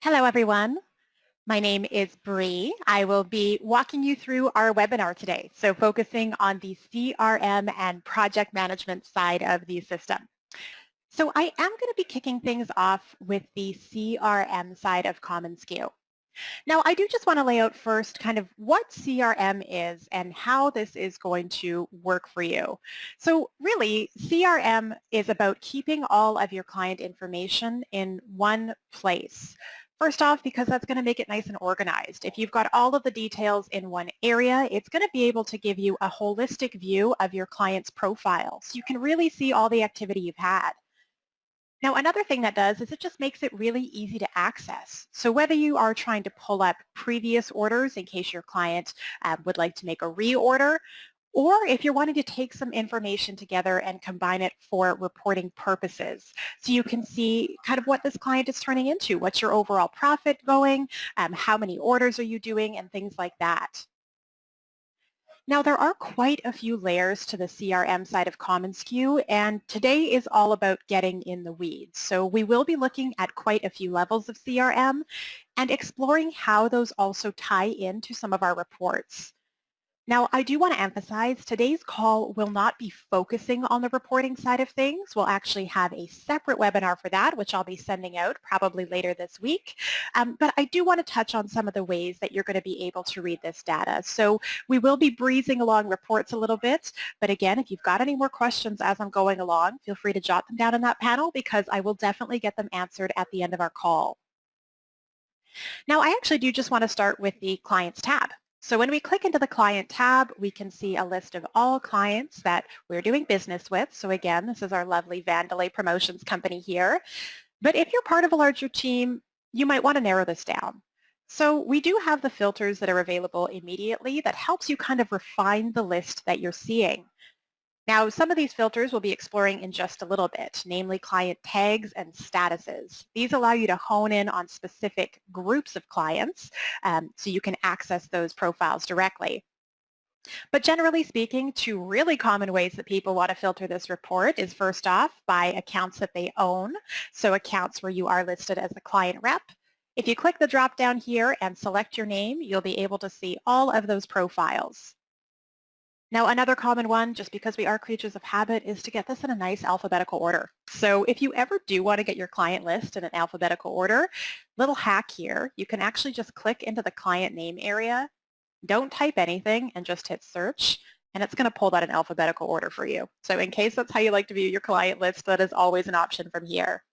Hello, everyone. My name is Bree. I will be walking you through our webinar today, so focusing on the CRM and project management side of the system. So I am going to be kicking things off with the CRM side of commonsku. Now, I do just want to lay out first kind of what CRM is and how this is going to work for you. So really, CRM is about keeping all of your client information in one place. First off, because that's going to make it nice and organized. If you've got all of the details in one area, it's going to be able to give you a holistic view of your client's profile. So you can really see all the activity you've had. Now, another thing that does is it just makes it really easy to access. So whether you are trying to pull up previous orders in case your client would like to make a reorder, or if you're wanting to take some information together and combine it for reporting purposes. So you can see kind of what this client is turning into, what's your overall profit going, how many orders are you doing, and things like that. Now, there are quite a few layers to the CRM side of commonsku, and today is all about getting in the weeds. So we will be looking at quite a few levels of CRM and exploring how those also tie into some of our reports. Now, I do want to emphasize today's call will not be focusing on the reporting side of things. We'll actually have a separate webinar for that, which I'll be sending out probably later this week. But I do want to touch on some of the ways that you're going to be able to read this data. So we will be breezing along reports a little bit. But again, if you've got any more questions as I'm going along, feel free to jot them down in that panel because I will definitely get them answered at the end of our call. Now, I actually do just want to start with the Clients tab. So when we click into the Client tab, we can see a list of all clients that we're doing business with. So again, this is our lovely Vandelay Promotions company here. But if you're part of a larger team, you might want to narrow this down. So we do have the filters that are available immediately that helps you kind of refine the list that you're seeing. Now, some of these filters we'll be exploring in just a little bit, namely client tags and statuses. These allow you to hone in on specific groups of clients so you can access those profiles directly. But generally speaking, two really common ways that people want to filter this report is first off by accounts that they own, so accounts where you are listed as a client rep. If you click the drop down here and select your name, you'll be able to see all of those profiles. Now, another common one, just because we are creatures of habit, is to get this in a nice alphabetical order. So if you ever do want to get your client list in an alphabetical order, little hack here, you can actually just click into the client name area, don't type anything, and just hit search, and it's going to pull that in alphabetical order for you. So in case that's how you like to view your client list, that is always an option from here.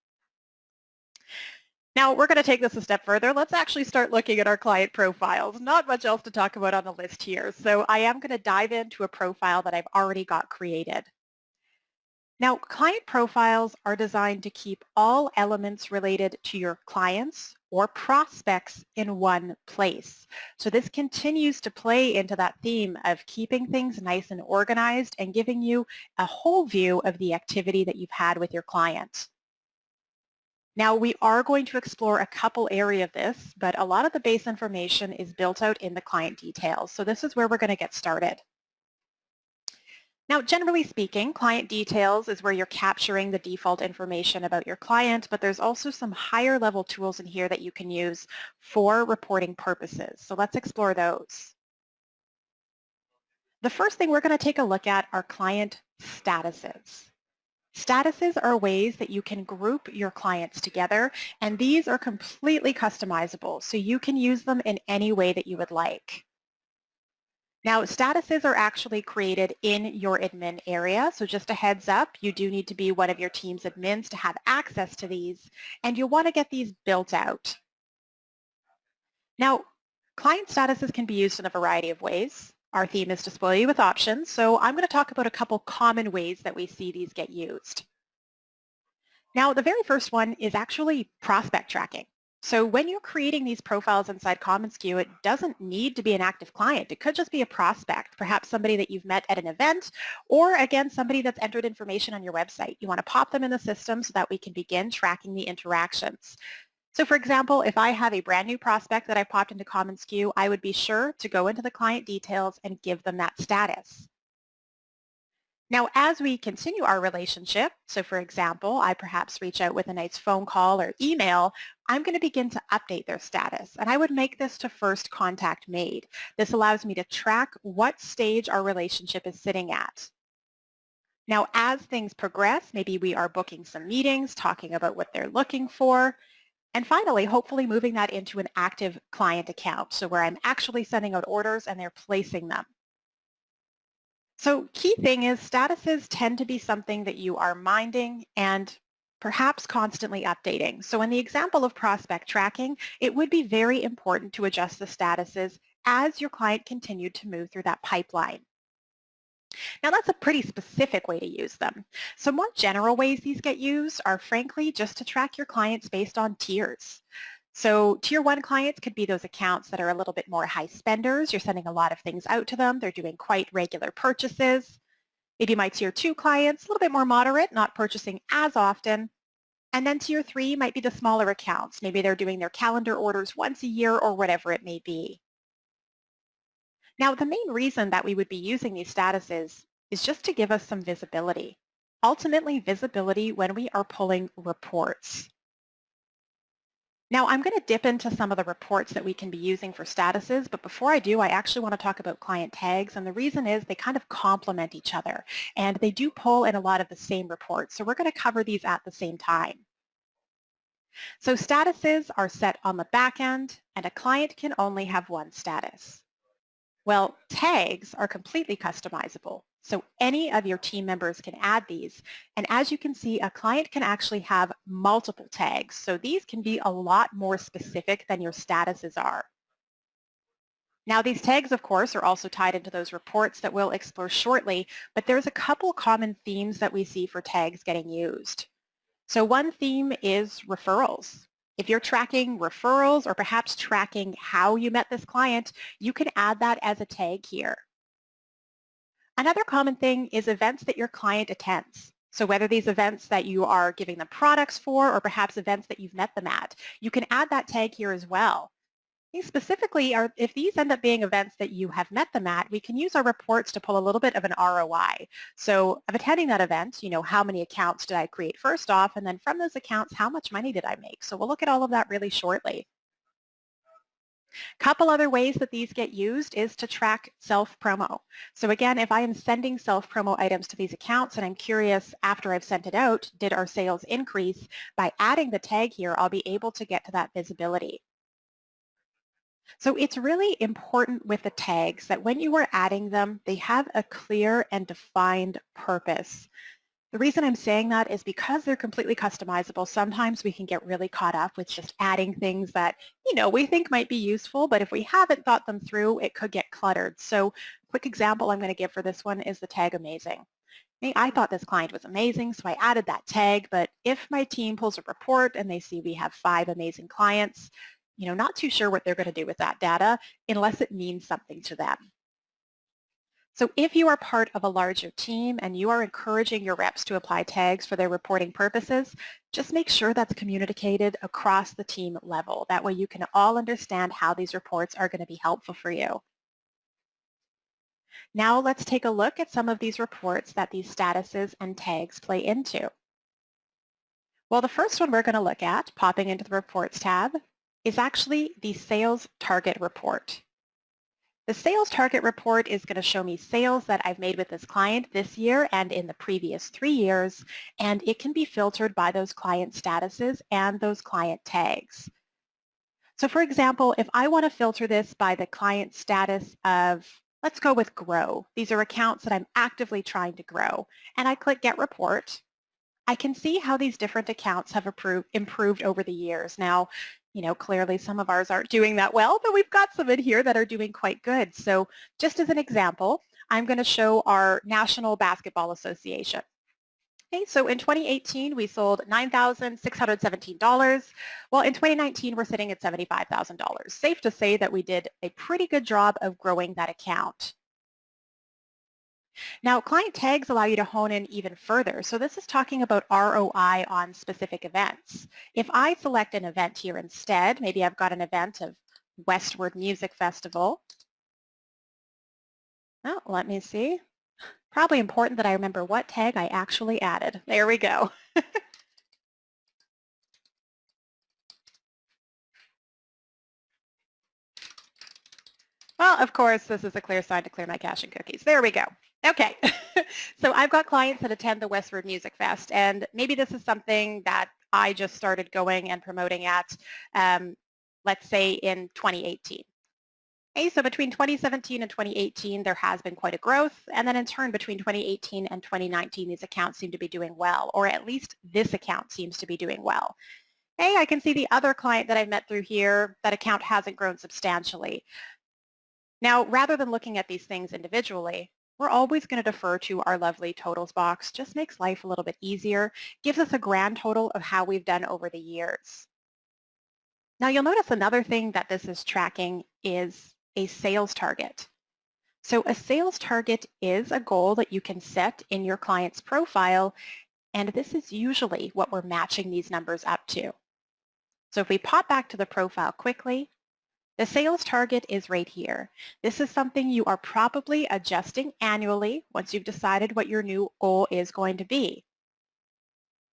Now, we're going to take this a step further. Let's actually start looking at our client profiles. Not much else to talk about on the list here. So I am going to dive into a profile that I've already got created. Now, client profiles are designed to keep all elements related to your clients or prospects in one place. So this continues to play into that theme of keeping things nice and organized and giving you a whole view of the activity that you've had with your client. Now, we are going to explore a couple areas of this, but a lot of the base information is built out in the client details. So this is where we're going to get started. Now, generally speaking, client details is where you're capturing the default information about your client, but there's also some higher level tools in here that you can use for reporting purposes. So let's explore those. The first thing we're going to take a look at are client statuses. Statuses are ways that you can group your clients together, and these are completely customizable, so you can use them in any way that you would like. Now, statuses are actually created in your admin area, so just a heads up, you do need to be one of your team's admins to have access to these, and you'll want to get these built out. Now, client statuses can be used in a variety of ways. Our theme is display you with options, so I'm going to talk about a couple common ways that we see these get used. Now, the very first one is actually prospect tracking. So when you're creating these profiles inside commonsku, it doesn't need to be an active client. It could just be a prospect, perhaps somebody that you've met at an event, or again, somebody that's entered information on your website. You want to pop them in the system so that we can begin tracking the interactions. So for example, if I have a brand new prospect that I popped into commonsku, I would be sure to go into the client details and give them that status. Now, as we continue our relationship, so for example, I perhaps reach out with a nice phone call or email, I'm going to begin to update their status. And I would make this to first contact made. This allows me to track what stage our relationship is sitting at. Now, as things progress, maybe we are booking some meetings, talking about what they're looking for, and finally, hopefully moving that into an active client account, so where I'm actually sending out orders and they're placing them. So key thing is statuses tend to be something that you are minding and perhaps constantly updating. So in the example of prospect tracking, it would be very important to adjust the statuses as your client continued to move through that pipeline. Now that's a pretty specific way to use them. Some more general ways these get used are frankly just to track your clients based on tiers. So tier 1 clients could be those accounts that are a little bit more high spenders. You're sending a lot of things out to them. They're doing quite regular purchases. Maybe my tier 2 clients, a little bit more moderate, not purchasing as often. And then tier 3 might be the smaller accounts. Maybe they're doing their calendar orders once a year or whatever it may be. Now, the main reason that we would be using these statuses is just to give us some visibility. Ultimately, visibility when we are pulling reports. Now, I'm going to dip into some of the reports that we can be using for statuses, but before I do, I actually want to talk about client tags, and the reason is they kind of complement each other, and they do pull in a lot of the same reports, so we're going to cover these at the same time. So statuses are set on the back end, and a client can only have one status. Well, tags are completely customizable. So any of your team members can add these. And as you can see, a client can actually have multiple tags. So these can be a lot more specific than your statuses are. Now these tags, of course, are also tied into those reports that we'll explore shortly, but there's a couple common themes that we see for tags getting used. So one theme is referrals. If you're tracking referrals or perhaps tracking how you met this client, you can add that as a tag here. Another common thing is events that your client attends. So whether these events that you are giving them products for or perhaps events that you've met them at, you can add that tag here as well. These specifically are, if these end up being events that you have met them at, we can use our reports to pull a little bit of an ROI. So of attending that event, how many accounts did I create first off, and then from those accounts, how much money did I make? So we'll look at all of that really shortly. Couple other ways that these get used is to track self-promo. So again, if I am sending self-promo items to these accounts and I'm curious after I've sent it out, did our sales increase? By adding the tag here, I'll be able to get to that visibility. So it's really important with the tags that when you are adding them, they have a clear and defined purpose. The reason I'm saying that is because they're completely customizable, sometimes we can get really caught up with just adding things that, we think might be useful, but if we haven't thought them through, it could get cluttered. So a quick example I'm going to give for this one is the tag amazing. Hey, I thought this client was amazing, so I added that tag, but if my team pulls a report and they see we have 5 amazing clients, not too sure what they're going to do with that data unless it means something to them. So if you are part of a larger team and you are encouraging your reps to apply tags for their reporting purposes, just make sure that's communicated across the team level. That way you can all understand how these reports are going to be helpful for you. Now let's take a look at some of these reports that these statuses and tags play into. Well, the first one we're going to look at, popping into the Reports tab, is actually the Sales Target Report. The Sales Target Report is going to show me sales that I've made with this client this year and in the previous 3 years, and it can be filtered by those client statuses and those client tags. So for example, if I want to filter this by the client status of, let's go with grow. These are accounts that I'm actively trying to grow, and I click Get Report. I can see how these different accounts have improved over the years. Now, clearly some of ours aren't doing that well, but we've got some in here that are doing quite good. So just as an example, I'm going to show our National Basketball Association. Okay, so in 2018, we sold $9,617. Well, in 2019, we're sitting at $75,000. Safe to say that we did a pretty good job of growing that account. Now, client tags allow you to hone in even further. So this is talking about ROI on specific events. If I select an event here instead, maybe I've got an event of Westward Music Festival. Oh, let me see. Probably important that I remember what tag I actually added. There we go. Well, of course, this is a clear sign to clear my cache and cookies. There we go. Okay. So I've got clients that attend the Westward Music Fest, and maybe this is something that I just started going and promoting at, um, let's say, in 2018. Okay, so between 2017 and 2018, there has been quite a growth, and then in turn, between 2018 and 2019, these accounts seem to be doing well, or at least this account seems to be doing well. Hey, I can see the other client that I met through here, that account hasn't grown substantially. Now, rather than looking at these things individually, we're always going to defer to our lovely totals box. Just makes life a little bit easier, gives us a grand total of how we've done over the years. Now, you'll notice another thing that this is tracking is a sales target. So a sales target is a goal that you can set in your client's profile, and this is usually what we're matching these numbers up to. So if we pop back to the profile quickly, the sales target is right here. This is something you are probably adjusting annually once you've decided what your new goal is going to be.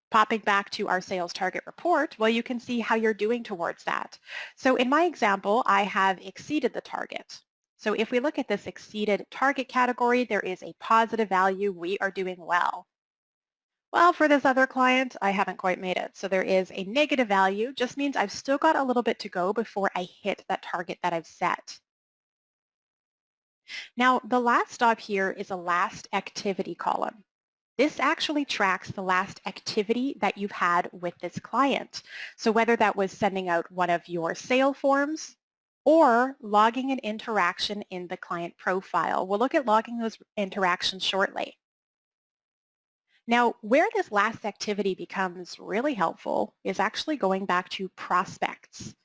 Popping back to our sales target report, well, you can see how you're doing towards that. So in my example, I have exceeded the target. So if we look at this exceeded target category, there is a positive value. We are doing well. Well, for this other client, I haven't quite made it. So there is a negative value, just means I've still got a little bit to go before I hit that target that I've set. Now, the last stop here is a last activity column. This actually tracks the last activity that you've had with this client. So whether that was sending out one of your sale forms or logging an interaction in the client profile. We'll look at logging those interactions shortly. Now, where this last activity becomes really helpful is actually going back to prospects.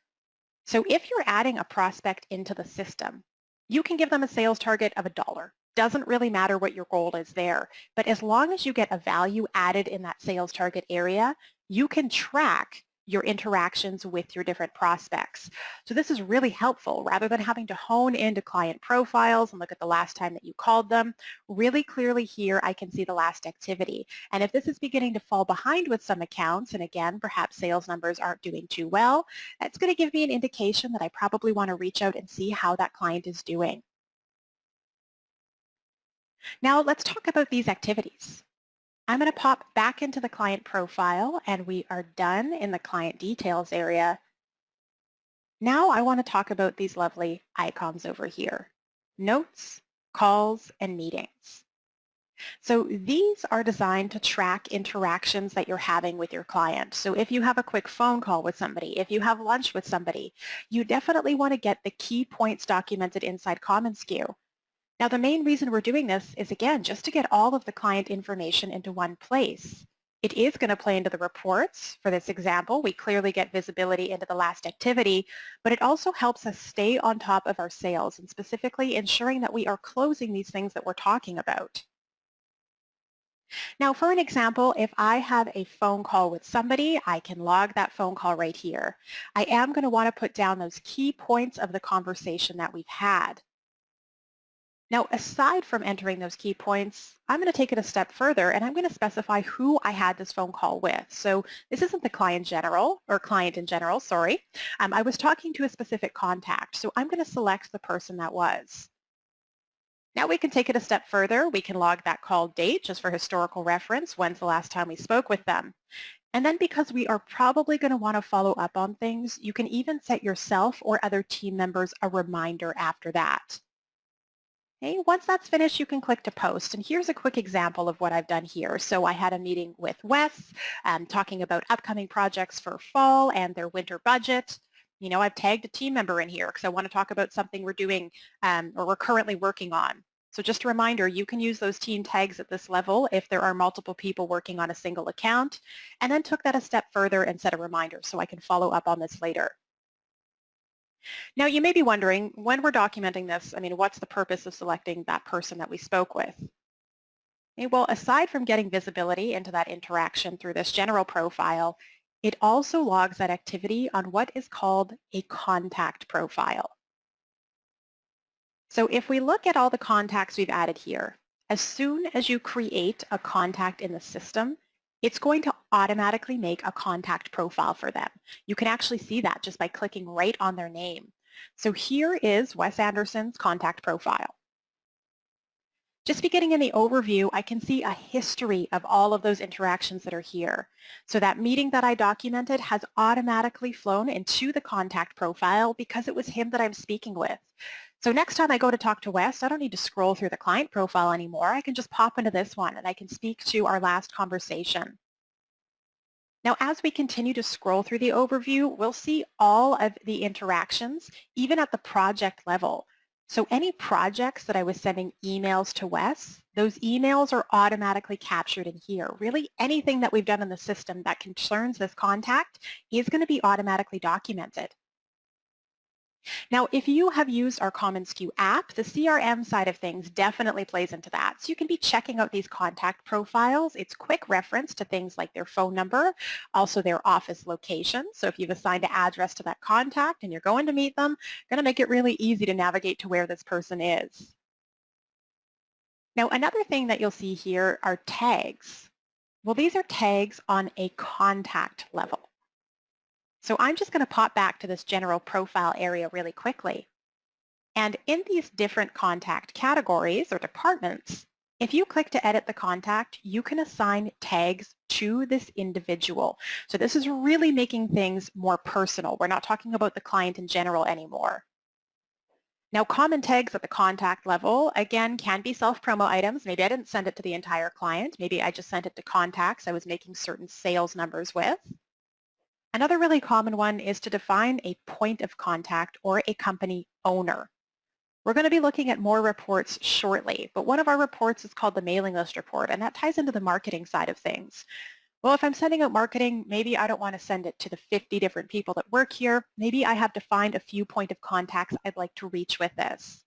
So if you're adding a prospect into the system, you can give them a sales target of $1. Doesn't really matter what your goal is there, but as long as you get a value added in that sales target area, you can track your interactions with your different prospects. So this is really helpful rather than having to hone into client profiles and look at the last time that you called them. Really clearly here, I can see the last activity. And if this is beginning to fall behind with some accounts, and again, perhaps sales numbers aren't doing too well, that's going to give me an indication that I probably want to reach out and see how that client is doing. Now let's talk about these activities. I'm going to pop back into the client profile and we are done in the client details area. Now I want to talk about these lovely icons over here. Notes, calls, and meetings. So these are designed to track interactions that you're having with your client. So if you have a quick phone call with somebody, if you have lunch with somebody, you definitely want to get the key points documented inside commonsku. Now, the main reason we're doing this is, again, just to get all of the client information into one place. It is going to play into the reports. For this example, we clearly get visibility into the last activity, but it also helps us stay on top of our sales and specifically ensuring that we are closing these things that we're talking about. Now, for an example, if I have a phone call with somebody, I can log that phone call right here. I am going to want to put down those key points of the conversation that we've had. Now, aside from entering those key points, I'm going to take it a step further and I'm going to specify who I had this phone call with. So this isn't the client in general, sorry. I was talking to a specific contact, so I'm going to select the person that was. Now we can take it a step further. We can log that call date just for historical reference. When's the last time we spoke with them? And then because we are probably going to want to follow up on things, you can even set yourself or other team members a reminder after that. Okay, once that's finished, you can click to post. And here's a quick example of what I've done here. So I had a meeting with Wes talking about upcoming projects for fall and their winter budget. You know, I've tagged a team member in here because I want to talk about something we're doing or we're currently working on. So just a reminder, you can use those team tags at this level if there are multiple people working on a single account, and then took that a step further and set a reminder so I can follow up on this later. Now, you may be wondering, when we're documenting this, what's the purpose of selecting that person that we spoke with? Okay, well, aside from getting visibility into that interaction through this general profile, it also logs that activity on what is called a contact profile. So if we look at all the contacts we've added here, As soon as you create a contact in the system, it's going to automatically make a contact profile for them. You can actually see that just by clicking right on their name. So here is Wes Anderson's contact profile. Just beginning in the overview, I can see a history of all of those interactions that are here. So that meeting that I documented has automatically flown into the contact profile because it was him that I'm speaking with. So next time I go to talk to Wes, I don't need to scroll through the client profile anymore. I can just pop into this one and I can speak to our last conversation. Now, as we continue to scroll through the overview, we'll see all of the interactions, even at the project level. So any projects that I was sending emails to Wes, those emails are automatically captured in here. Really, anything that we've done in the system that concerns this contact is going to be automatically documented. Now, if you have used our commonsku app, the CRM side of things definitely plays into that. So you can be checking out these contact profiles. It's quick reference to things like their phone number, also their office location. So if you've assigned an address to that contact and you're going to meet them, going to make it really easy to navigate to where this person is. Now, another thing that you'll see here are tags. Well, these are tags on a contact level. So I'm just going to pop back to this general profile area really quickly. And in these different contact categories or departments, if you click to edit the contact, you can assign tags to this individual. So this is really making things more personal. We're not talking about the client in general anymore. Now, common tags at the contact level, again, can be self-promo items. Maybe I didn't send it to the entire client. Maybe I just sent it to contacts I was making certain sales numbers with. Another really common one is to define a point of contact or a company owner. We're going to be looking at more reports shortly, but one of our reports is called the mailing list report, and that ties into the marketing side of things. Well, if I'm sending out marketing, maybe I don't want to send it to the 50 different people that work here. Maybe I have defined a few point of contacts I'd like to reach with this.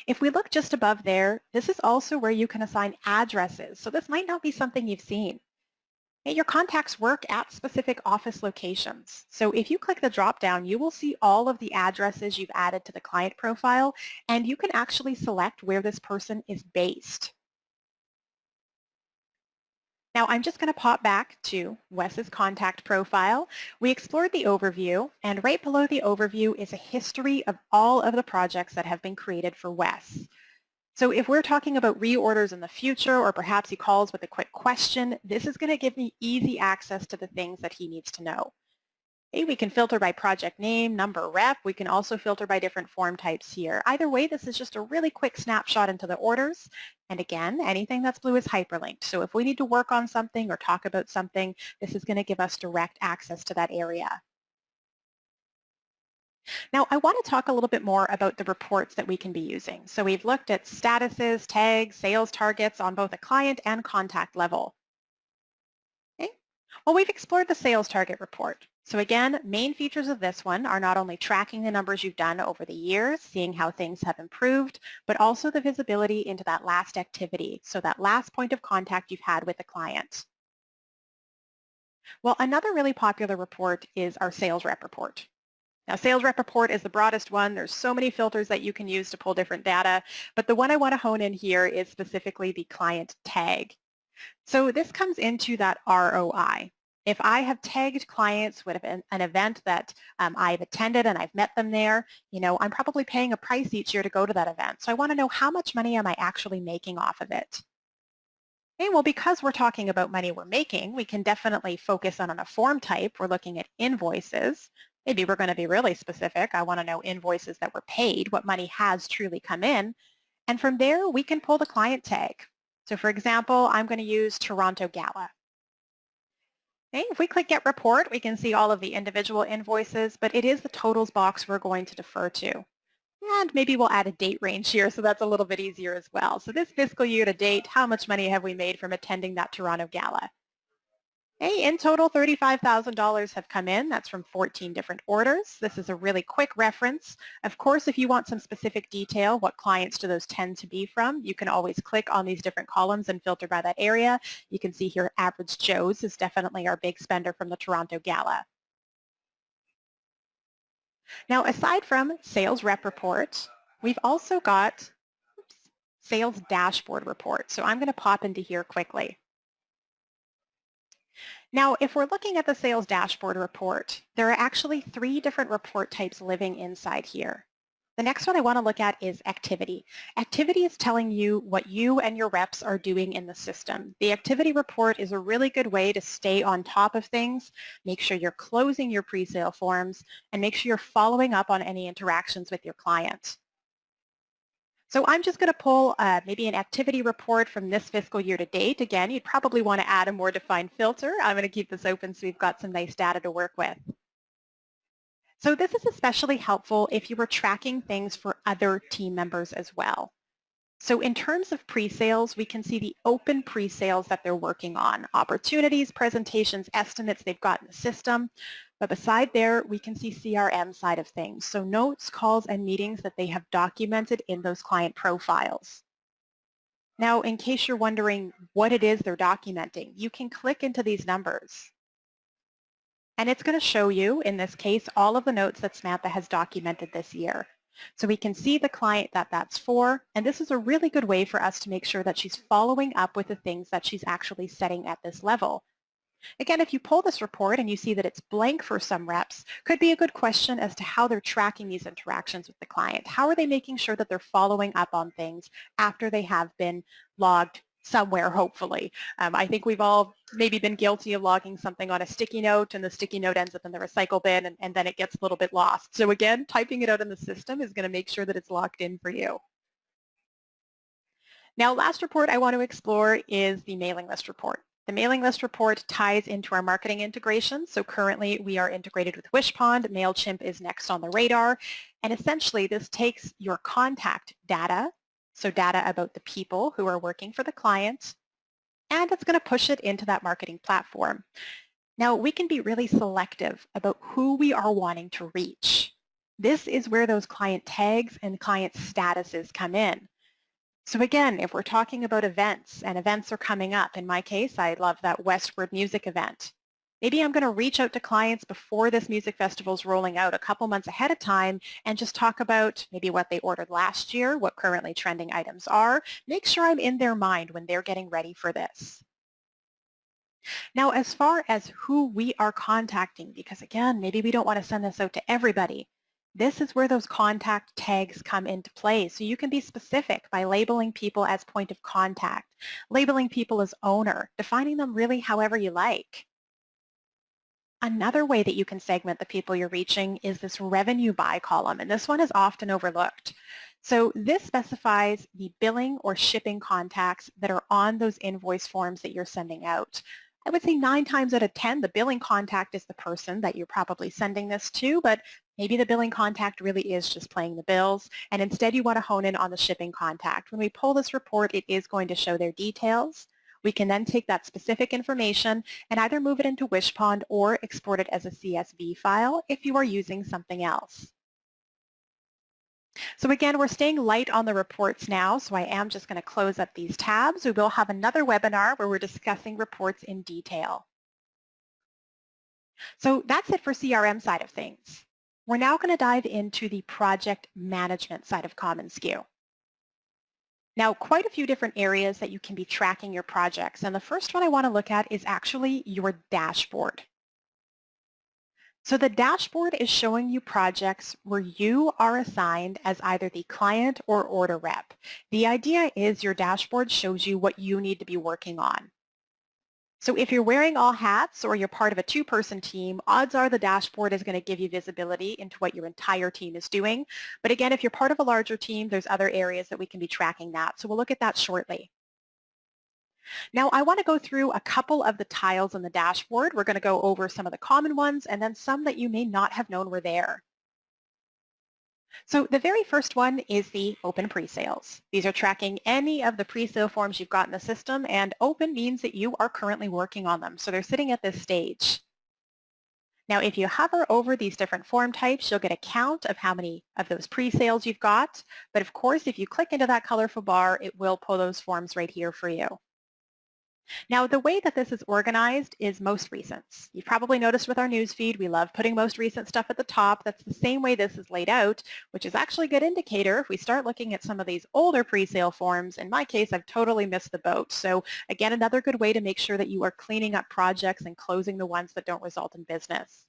If we look just above there, this is also where you can assign addresses. So this might not be something you've seen. Your contacts work at specific office locations. So if you click the drop-down, you will see all of the addresses you've added to the client profile, and you can actually select where this person is based. Now I'm just going to pop back to Wes's contact profile. We explored the overview, and right below the overview is a history of all of the projects that have been created for Wes. So if we're talking about reorders in the future, or perhaps he calls with a quick question, this is going to give me easy access to the things that he needs to know. Okay, we can filter by project name, number, rep. We can also filter by different form types here. Either way, this is just a really quick snapshot into the orders. And again, anything that's blue is hyperlinked. So if we need to work on something or talk about something, this is going to give us direct access to that area. Now, I want to talk a little bit more about the reports that we can be using. So we've looked at statuses, tags, sales targets on both a client and contact level. Okay. Well, we've explored the sales target report. So again, main features of this one are not only tracking the numbers you've done over the years, seeing how things have improved, but also the visibility into that last activity, so that last point of contact you've had with the client. Well, another really popular report is our sales rep report. Now, sales rep report is the broadest one. There's so many filters that you can use to pull different data, but the one I want to hone in here is specifically the client tag. So this comes into that ROI. If I have tagged clients with an event that I've attended and I've met them there, I'm probably paying a price each year to go to that event. So I want to know how much money am I actually making off of it. Okay, well, because we're talking about money we're making, we can definitely focus on a form type. We're looking at invoices. Maybe we're going to be really specific. I want to know invoices that were paid, what money has truly come in. And from there, we can pull the client tag. So for example, I'm going to use Toronto Gala. Okay, if we click Get Report, we can see all of the individual invoices, but it is the totals box we're going to defer to. And maybe we'll add a date range here, so that's a little bit easier as well. So this fiscal year to date, how much money have we made from attending that Toronto Gala? Okay, in total, $35,000 have come in. That's from 14 different orders. This is a really quick reference. Of course, if you want some specific detail, what clients do those tend to be from, you can always click on these different columns and filter by that area. You can see here Average Joe's is definitely our big spender from the Toronto Gala. Now, aside from sales rep report, we've also got sales dashboard report. So I'm going to pop into here quickly. Now, if we're looking at the sales dashboard report, there are actually 3 different report types living inside here. The next one I want to look at is activity. Activity is telling you what you and your reps are doing in the system. The activity report is a really good way to stay on top of things, make sure you're closing your pre-sale forms, and make sure you're following up on any interactions with your client. So I'm just going to pull maybe an activity report from this fiscal year to date. Again, you'd probably want to add a more defined filter. I'm going to keep this open so we've got some nice data to work with. So this is especially helpful if you were tracking things for other team members as well. So in terms of pre-sales, we can see the open pre-sales that they're working on, opportunities, presentations, estimates they've got in the system. But beside there, we can see CRM side of things, so notes, calls, and meetings that they have documented in those client profiles. Now, in case you're wondering what it is they're documenting, you can click into these numbers. And it's going to show you, in this case, all of the notes that Samantha has documented this year. So we can see the client that that's for, and this is a really good way for us to make sure that she's following up with the things that she's actually setting at this level. Again, if you pull this report and you see that it's blank for some reps, could be a good question as to how they're tracking these interactions with the client. How are they making sure that they're following up on things after they have been logged somewhere, hopefully. I think we've all maybe been guilty of logging something on a sticky note, and the sticky note ends up in the recycle bin, and then it gets a little bit lost. So again, typing it out in the system is going to make sure that it's locked in for you. Now, last report I want to explore is the mailing list report. The mailing list report ties into our marketing integration. So currently we are integrated with Wishpond. MailChimp is next on the radar. And essentially this takes your contact data, so data about the people who are working for the client, and it's going to push it into that marketing platform. Now we can be really selective about who we are wanting to reach. This is where those client tags and client statuses come in. So again, if we're talking about events and events are coming up, in my case, I love that Westward music event. Maybe I'm going to reach out to clients before this music festival is rolling out a couple months ahead of time and just talk about maybe what they ordered last year, what currently trending items are. Make sure I'm in their mind when they're getting ready for this. Now, as far as who we are contacting, because again, maybe we don't want to send this out to everybody, this is where those contact tags come into play. So you can be specific by labeling people as point of contact, labeling people as owner, defining them really however you like. Another way that you can segment the people you're reaching is this revenue by column, and this one is often overlooked. So this specifies the billing or shipping contacts that are on those invoice forms that you're sending out. I would say 9 times out of 10, the billing contact is the person that you're probably sending this to, but maybe the billing contact really is just paying the bills, and instead you want to hone in on the shipping contact. When we pull this report, it is going to show their details. We can then take that specific information and either move it into Wishpond or export it as a CSV file if you are using something else. So again, we're staying light on the reports now, so I am just going to close up these tabs. We will have another webinar where we're discussing reports in detail. So that's it for CRM side of things. We're now going to dive into the project management side of commonsku. Now, quite a few different areas that you can be tracking your projects, and the first one I want to look at is actually your dashboard. So the dashboard is showing you projects where you are assigned as either the client or order rep. The idea is your dashboard shows you what you need to be working on. So if you're wearing all hats or you're part of a 2-person team, odds are the dashboard is going to give you visibility into what your entire team is doing. But again, if you're part of a larger team, there's other areas that we can be tracking that. So we'll look at that shortly. Now I want to go through a couple of the tiles on the dashboard. We're going to go over some of the common ones and then some that you may not have known were there. So the very first one is the open pre-sales. These are tracking any of the pre-sale forms you've got in the system, and open means that you are currently working on them. So they're sitting at this stage. Now if you hover over these different form types, you'll get a count of how many of those pre-sales you've got. But of course, if you click into that colorful bar, it will pull those forms right here for you. Now, the way that this is organized is most recents. You've probably noticed with our newsfeed, we love putting most recent stuff at the top. That's the same way this is laid out, which is actually a good indicator if we start looking at some of these older pre-sale forms. In my case, I've totally missed the boat. So again, another good way to make sure that you are cleaning up projects and closing the ones that don't result in business.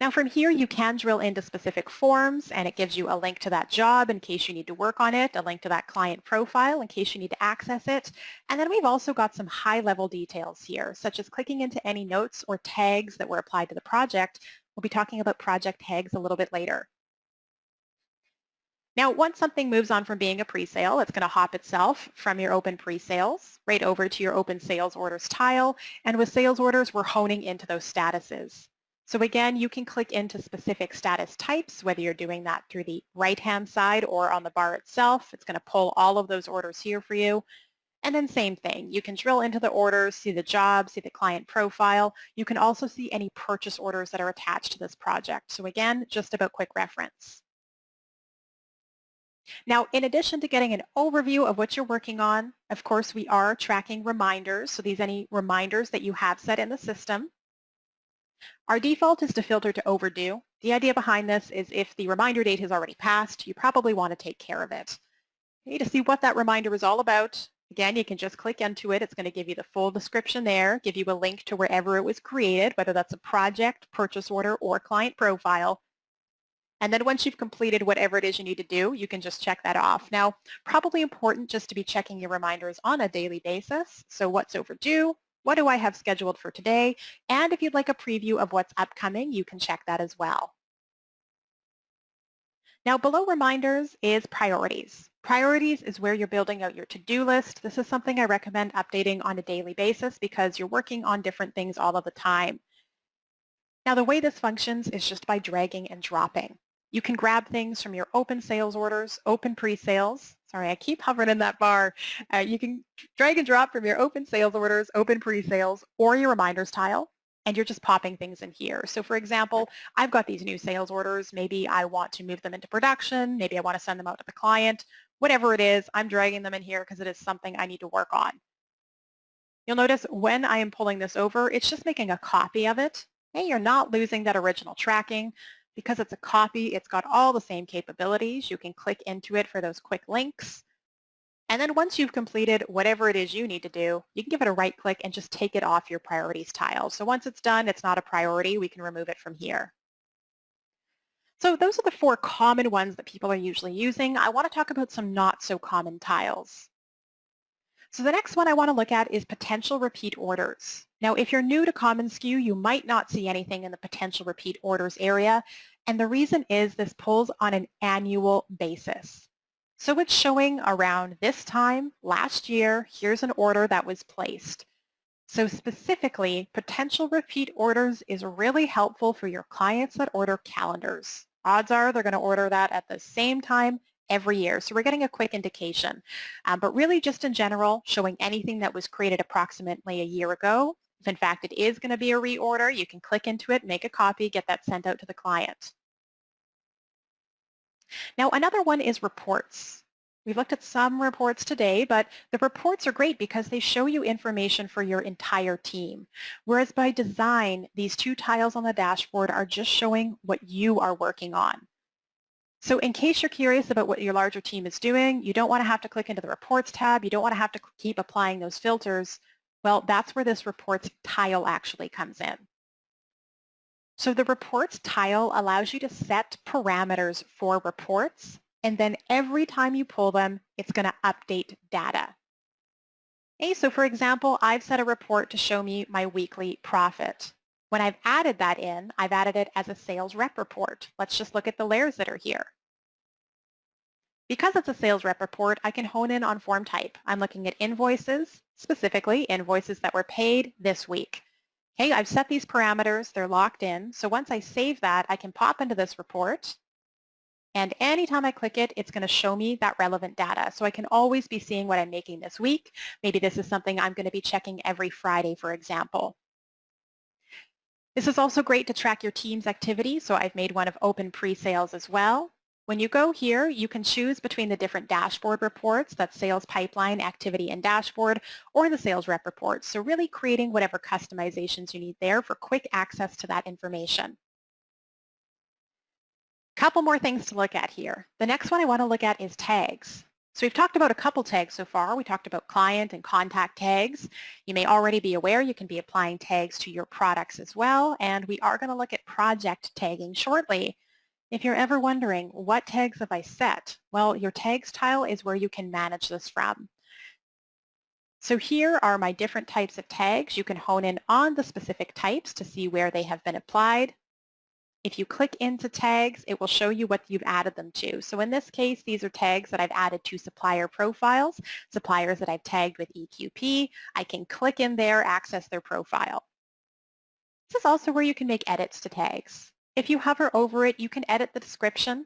Now from here, you can drill into specific forms, and it gives you a link to that job in case you need to work on it, a link to that client profile in case you need to access it. And then we've also got some high-level details here, such as clicking into any notes or tags that were applied to the project. We'll be talking about project tags a little bit later. Now, once something moves on from being a pre-sale, it's going to hop itself from your open pre-sales right over to your open sales orders tile. And with sales orders, we're honing into those statuses. So again, you can click into specific status types, whether you're doing that through the right-hand side or on the bar itself. It's going to pull all of those orders here for you. And then same thing, you can drill into the orders, see the job, see the client profile. You can also see any purchase orders that are attached to this project. So again, just about quick reference. Now, in addition to getting an overview of what you're working on, of course, we are tracking reminders. So these any reminders that you have set in the system. Our default is to filter to overdue. The idea behind this is if the reminder date has already passed, you probably want to take care of it. Okay, to see what that reminder is all about, again, you can just click into it. It's going to give you the full description there, give you a link to wherever it was created, whether that's a project, purchase order, or client profile. And then once you've completed whatever it is you need to do, you can just check that off. Now, probably important just to be checking your reminders on a daily basis. So what's overdue? What do I have scheduled for today? And if you'd like a preview of what's upcoming, you can check that as well. Now, below reminders is priorities. Priorities is where you're building out your to-do list. This is something I recommend updating on a daily basis because you're working on different things all of the time. Now, the way this functions is just by dragging and dropping. You can grab things from your open sales orders, open pre-sales. Sorry, I keep hovering in that bar. You can drag and drop from your open sales orders, open pre-sales, or your reminders tile, and you're just popping things in here. So for example, I've got these new sales orders. Maybe I want to move them into production. Maybe I want to send them out to the client. Whatever it is, I'm dragging them in here because it is something I need to work on. You'll notice when I am pulling this over, it's just making a copy of it. Hey, you're not losing that original tracking. Because it's a copy, it's got all the same capabilities. You can click into it for those quick links. And then once you've completed whatever it is you need to do, you can give it a right click and just take it off your priorities tile. So once it's done, it's not a priority. We can remove it from here. So those are the 4 common ones that people are usually using. I want to talk about some not so common tiles. So the next one I want to look at is potential repeat orders. Now, if you're new to commonsku, you might not see anything in the potential repeat orders area. And the reason is this pulls on an annual basis. So it's showing around this time last year, here's an order that was placed. So specifically, potential repeat orders is really helpful for your clients that order calendars. Odds are they're going to order that at the same time every year. So we're getting a quick indication. But really just in general, showing anything that was created approximately a year ago. If in fact it is going to be a reorder, you can click into it, make a copy, get that sent out to the client. Now another one is reports. We've looked at some reports today, but the reports are great because they show you information for your entire team. Whereas by design, these 2 tiles on the dashboard are just showing what you are working on. So in case you're curious about what your larger team is doing, you don't want to have to click into the reports tab, you don't want to have to keep applying those filters, well, that's where this reports tile actually comes in. So the reports tile allows you to set parameters for reports, and then every time you pull them, it's going to update data. Okay, so for example, I've set a report to show me my weekly profit. When I've added that in, I've added it as a sales rep report. Let's just look at the layers that are here. Because it's a sales rep report, I can hone in on form type. I'm looking at invoices, specifically invoices that were paid this week. Okay, I've set these parameters, they're locked in. So once I save that, I can pop into this report. And anytime I click it, it's going to show me that relevant data. So I can always be seeing what I'm making this week. Maybe this is something I'm going to be checking every Friday, for example. This is also great to track your team's activity. So I've made one of open pre-sales as well. When you go here, you can choose between the different dashboard reports, that's sales pipeline, activity, and dashboard, or the sales rep reports. So really creating whatever customizations you need there for quick access to that information. Couple more things to look at here. The next one I want to look at is tags. So we've talked about a couple tags so far. We talked about client and contact tags. You may already be aware you can be applying tags to your products as well, and we are going to look at project tagging shortly. If you're ever wondering, what tags have I set? Well, your tags tile is where you can manage this from. So here are my different types of tags. You can hone in on the specific types to see where they have been applied. If you click into tags, it will show you what you've added them to. So in this case, these are tags that I've added to supplier profiles, suppliers that I've tagged with EQP. I can click in there, access their profile. This is also where you can make edits to tags. If you hover over it, you can edit the description.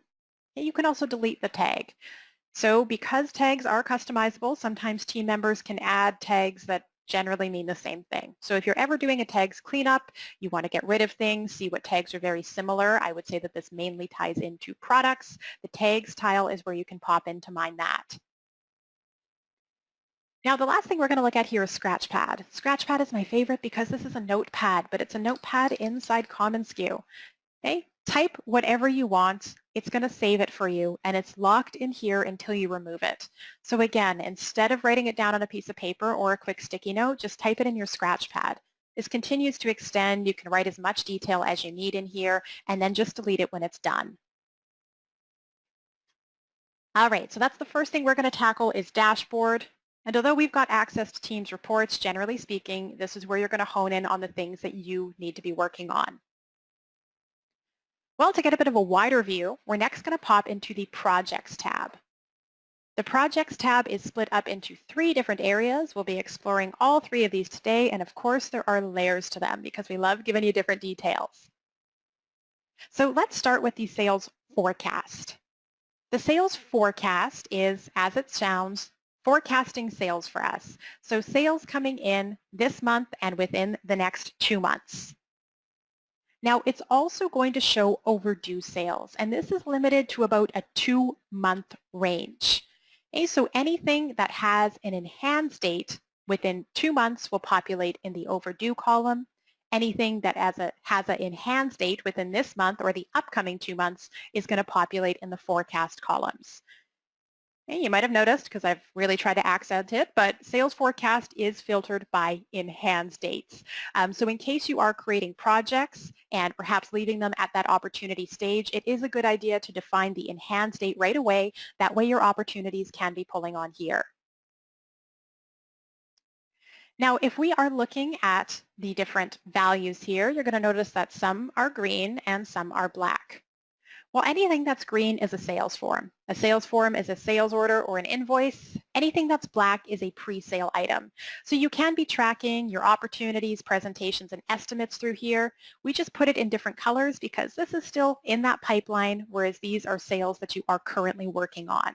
You can also delete the tag. So because tags are customizable, sometimes team members can add tags that generally mean the same thing. So if you're ever doing a tags cleanup, you want to get rid of things, see what tags are very similar, I would say that this mainly ties into products. The tags tile is where you can pop in to mine that. Now the last thing we're going to look at here is Scratchpad. Scratchpad is my favorite because this is a notepad, but it's a notepad inside commonsku. Okay? Type whatever you want, it's going to save it for you, and it's locked in here until you remove it. So again, instead of writing it down on a piece of paper or a quick sticky note, just type it in your Scratchpad. This continues to extend. You can write as much detail as you need in here, and then just delete it when it's done. All right, so that's the first thing we're going to tackle is dashboard. And although we've got access to Teams reports, generally speaking, this is where you're going to hone in on the things that you need to be working on. Well, to get a bit of a wider view, we're next going to pop into the Projects tab. The Projects tab is split up into 3 different areas. We'll be exploring all 3 of these today, and of course there are layers to them because we love giving you different details. So let's start with the sales forecast. The sales forecast is, as it sounds, forecasting sales for us. So sales coming in this month and within the next 2 months. Now, it's also going to show overdue sales, and this is limited to about a 2-month range. Okay, so anything that has an enhanced date within 2 months will populate in the overdue column. Anything that has an enhanced date within this month or the upcoming 2 months is going to populate in the forecast columns. Okay, you might have noticed, because I've really tried to accent it, but sales forecast is filtered by enhanced dates. So in case you are creating projects and perhaps leaving them at that opportunity stage, it is a good idea to define the enhanced date right away. That way your opportunities can be pulling on here. Now, if we are looking at the different values here, you're going to notice that some are green and some are black. Well, anything that's green is a sales form. A sales form is a sales order or an invoice. Anything that's black is a pre-sale item. So you can be tracking your opportunities, presentations, and estimates through here. We just put it in different colors because this is still in that pipeline, whereas these are sales that you are currently working on.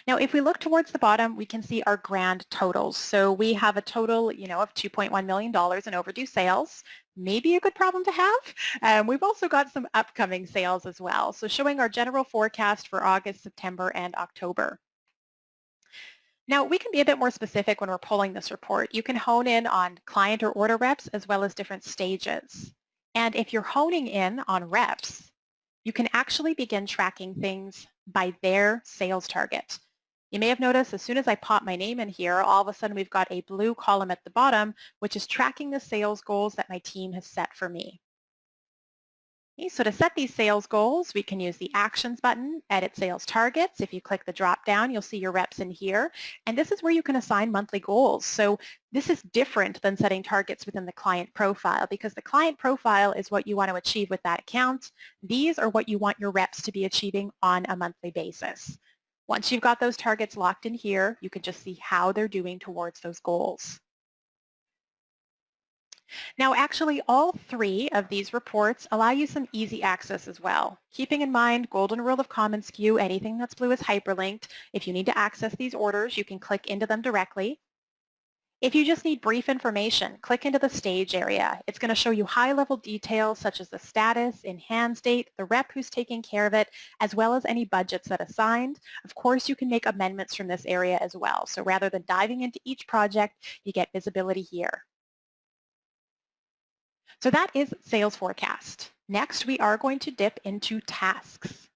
Now, if we look towards the bottom, we can see our grand totals. So we have a total, of $2.1 million in overdue sales. Maybe a good problem to have. We've also got some upcoming sales as well. So showing our general forecast for August, September, and October. Now, we can be a bit more specific when we're pulling this report. You can hone in on client or order reps as well as different stages. And if you're honing in on reps, you can actually begin tracking things by their sales target. You may have noticed as soon as I pop my name in here, all of a sudden we've got a blue column at the bottom, which is tracking the sales goals that my team has set for me. Okay, so to set these sales goals, we can use the Actions button, Edit Sales Targets. If you click the drop down, you'll see your reps in here. And this is where you can assign monthly goals. So this is different than setting targets within the client profile because the client profile is what you want to achieve with that account. These are what you want your reps to be achieving on a monthly basis. Once you've got those targets locked in here, you can just see how they're doing towards those goals. Now, actually, all 3 of these reports allow you some easy access as well. Keeping in mind, golden rule of commonsku, anything that's blue is hyperlinked. If you need to access these orders, you can click into them directly. If you just need brief information, click into the stage area. It's going to show you high-level details such as the status, in-hand date, the rep who's taking care of it, as well as any budgets that are assigned. Of course, you can make amendments from this area as well. So rather than diving into each project, you get visibility here. So that is sales forecast. Next, we are going to dip into tasks.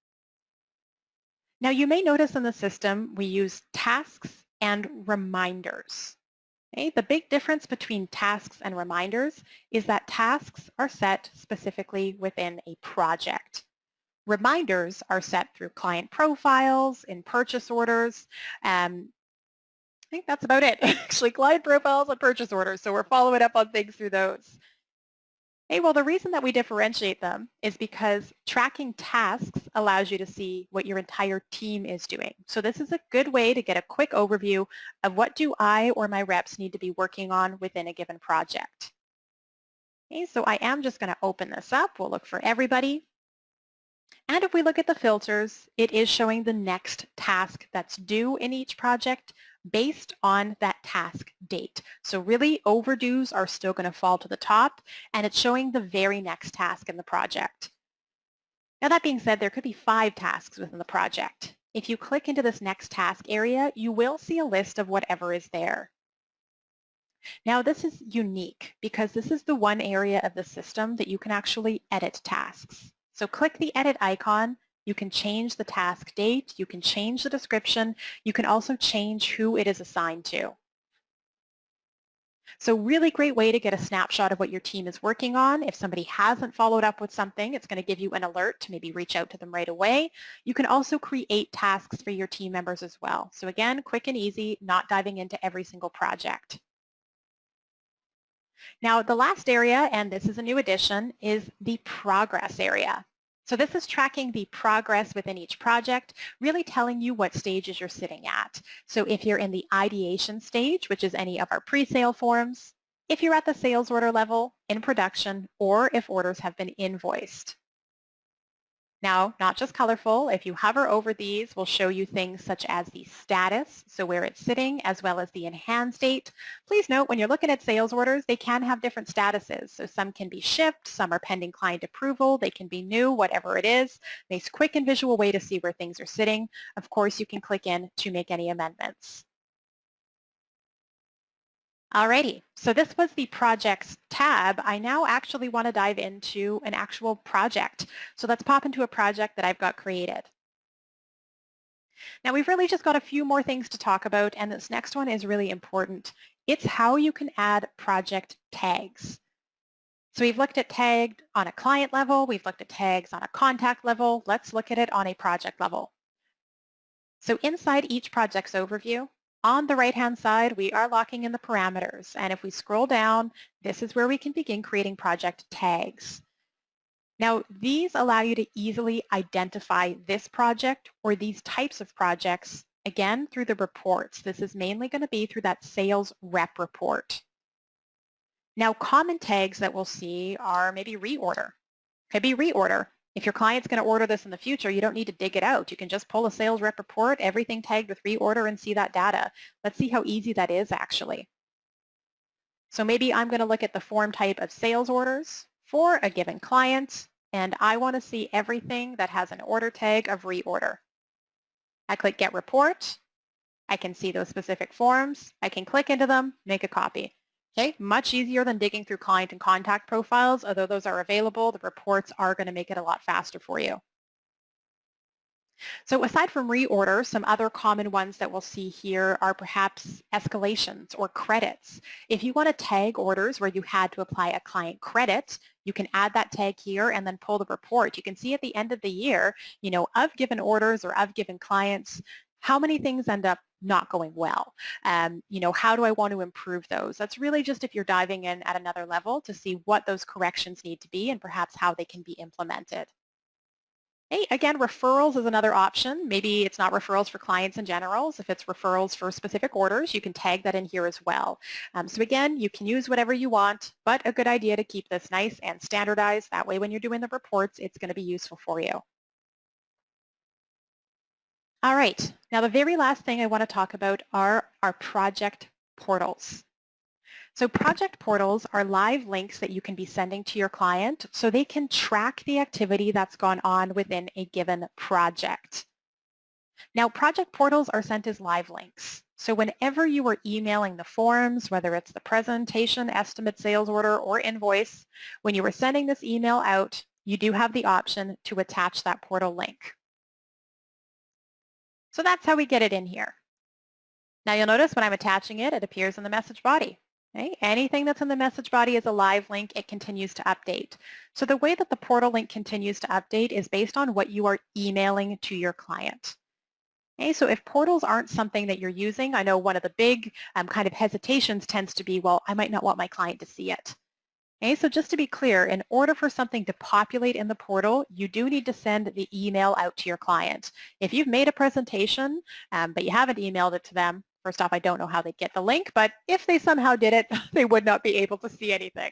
Now, you may notice in the system we use tasks and reminders. Okay? The big difference between tasks and reminders is that tasks are set specifically within a project. Reminders are set through client profiles, in purchase orders. I think that's about it. Actually, client profiles and purchase orders. So we're following up on things through those. Hey, well, the reason that we differentiate them is because tracking tasks allows you to see what your entire team is doing. So this is a good way to get a quick overview of what do I or my reps need to be working on within a given project. Okay, so I am just going to open this up. We'll look for everybody. And if we look at the filters, it is showing the next task that's due in each project based on that task date. So really overdues are still going to fall to the top, and it's showing the very next task in the project. Now that being said, there could be 5 tasks within the project. If you click into this next task area, you will see a list of whatever is there. Now this is unique because this is the one area of the system that you can actually edit tasks. So click the edit icon. You can change the task date. You can change the description. You can also change who it is assigned to. So really great way to get a snapshot of what your team is working on. If somebody hasn't followed up with something, it's going to give you an alert to maybe reach out to them right away. You can also create tasks for your team members as well. So again, quick and easy, not diving into every single project. Now the last area, and this is a new addition, is the progress area. So this is tracking the progress within each project, really telling you what stages you're sitting at. So if you're in the ideation stage, which is any of our pre-sale forms, if you're at the sales order level, in production, or if orders have been invoiced. Now, not just colorful, if you hover over these, we'll show you things such as the status, so where it's sitting, as well as the in-hand state. Please note, when you're looking at sales orders, they can have different statuses. So some can be shipped, some are pending client approval, they can be new, whatever it is. Nice quick and visual way to see where things are sitting. Of course, you can click in to make any amendments. Alrighty, so this was the projects tab. I now actually want to dive into an actual project. So let's pop into a project that I've got created. Now we've really just got a few more things to talk about, and this next one is really important. It's how you can add project tags. So we've looked at tagged on a client level, we've looked at tags on a contact level. Let's look at it on a project level. So inside each project's overview, on the right-hand side, we are locking in the parameters. And if we scroll down, this is where we can begin creating project tags. Now, these allow you to easily identify this project or these types of projects, again, through the reports. This is mainly going to be through that sales rep report. Now, common tags that we'll see are maybe reorder. Could be reorder. If your client's going to order this in the future, you don't need to dig it out. You can just pull a sales rep report, everything tagged with reorder, and see that data. Let's see how easy that is actually. So maybe I'm going to look at the form type of sales orders for a given client, and I want to see everything that has an order tag of reorder. I click Get Report. I can see those specific forms. I can click into them, make a copy. Okay, much easier than digging through client and contact profiles. Although those are available, the reports are going to make it a lot faster for you. So aside from reorder, some other common ones that we'll see here are perhaps escalations or credits. If you want to tag orders where you had to apply a client credit, you can add that tag here and then pull the report. You can see at the end of the year, of given orders or of given clients, how many things end up not going well? How do I want to improve those? That's really just if you're diving in at another level to see what those corrections need to be and perhaps how they can be implemented. Hey, again, referrals is another option. Maybe it's not referrals for clients in general. So if it's referrals for specific orders, you can tag that in here as well. So again, you can use whatever you want, but a good idea to keep this nice and standardized. That way when you're doing the reports, it's going to be useful for you. All right, now the very last thing I want to talk about are our project portals. So project portals are live links that you can be sending to your client so they can track the activity that's gone on within a given project. Now, project portals are sent as live links. So whenever you are emailing the forms, whether it's the presentation, estimate, sales order, or invoice, when you are sending this email out, you do have the option to attach that portal link. So that's how we get it in here. Now you'll notice when I'm attaching it, it appears in the message body. Okay? Anything that's in the message body is a live link. It continues to update. So the way that the portal link continues to update is based on what you are emailing to your client. Okay, so if portals aren't something that you're using, I know one of the big kind of hesitations tends to be, well, I might not want my client to see it. Okay, so just to be clear, in order for something to populate in the portal, you do need to send the email out to your client. If you've made a presentation, but you haven't emailed it to them, first off, I don't know how they'd get the link, but if they somehow did it, they would not be able to see anything.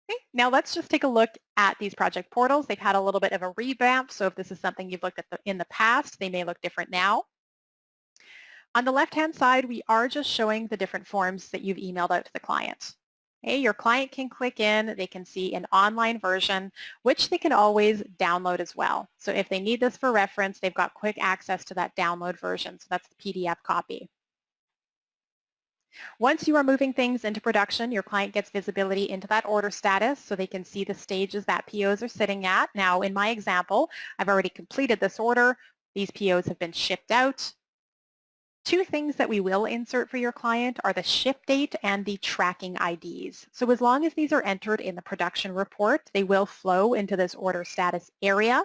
Okay, now let's just take a look at these project portals. They've had a little bit of a revamp, so if this is something you've looked at in the past, they may look different now. On the left-hand side, we are just showing the different forms that you've emailed out to the client. Okay, your client can click in, they can see an online version, which they can always download as well. So if they need this for reference, they've got quick access to that download version, so that's the PDF copy. Once you are moving things into production, your client gets visibility into that order status so they can see the stages that POs are sitting at. Now, in my example, I've already completed this order. These POs have been shipped out. Two things that we will insert for your client are the ship date and the tracking IDs. So as long as these are entered in the production report, they will flow into this order status area.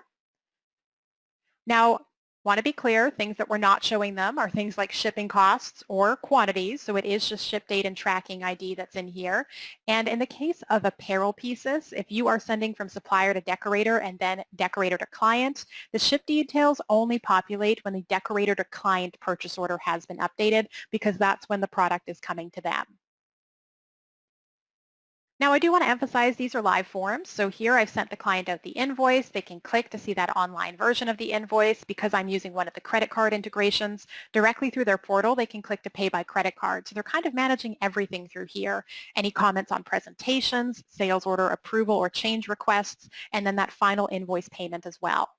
Now, want to be clear, things that we're not showing them are things like shipping costs or quantities. So it is just ship date and tracking ID that's in here. And in the case of apparel pieces, if you are sending from supplier to decorator and then decorator to client, the ship details only populate when the decorator to client purchase order has been updated because that's when the product is coming to them. Now I do want to emphasize these are live forms. So here I've sent the client out the invoice. They can click to see that online version of the invoice. Because I'm using one of the credit card integrations directly through their portal, they can click to pay by credit card. So they're kind of managing everything through here. Any comments on presentations, sales order approval or change requests, and then that final invoice payment as well.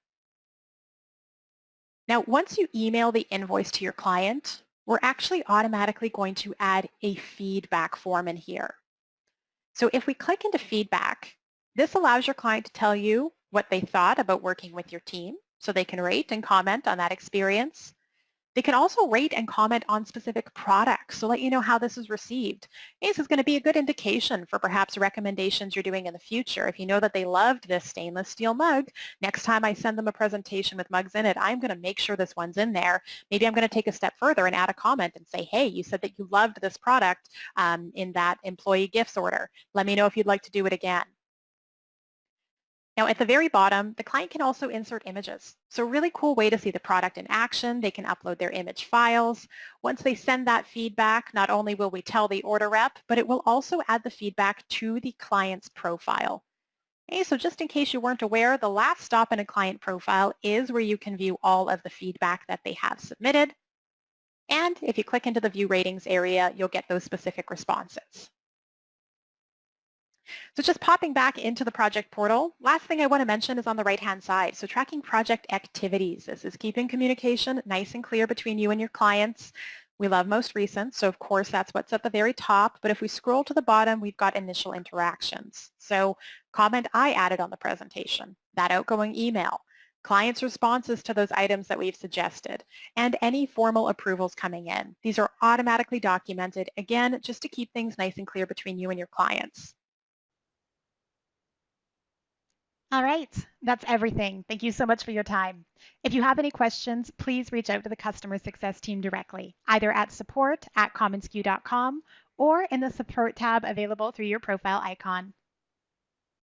Now once you email the invoice to your client, we're actually automatically going to add a feedback form in here. So if we click into feedback, this allows your client to tell you what they thought about working with your team, so they can rate and comment on that experience. They can also rate and comment on specific products, so let you know how this is received. This is going to be a good indication for perhaps recommendations you're doing in the future. If you know that they loved this stainless steel mug, next time I send them a presentation with mugs in it, I'm going to make sure this one's in there. Maybe I'm going to take a step further and add a comment and say, hey, you said that you loved this product in that employee gifts order. Let me know if you'd like to do it again. Now at the very bottom, the client can also insert images. So a really cool way to see the product in action. They can upload their image files. Once they send that feedback, not only will we tell the order rep, but it will also add the feedback to the client's profile. Okay, so just in case you weren't aware, the last stop in a client profile is where you can view all of the feedback that they have submitted. And if you click into the view ratings area, you'll get those specific responses. So just popping back into the project portal, last thing I want to mention is on the right-hand side. So tracking project activities. This is keeping communication nice and clear between you and your clients. We love most recent, so of course that's what's at the very top. But if we scroll to the bottom, we've got initial interactions. So comment I added on the presentation, that outgoing email, clients' responses to those items that we've suggested, and any formal approvals coming in. These are automatically documented, again, just to keep things nice and clear between you and your clients. All right, that's everything. Thank you so much for your time. If you have any questions, please reach out to the customer success team directly, either at support@commonsku.com or in the support tab available through your profile icon.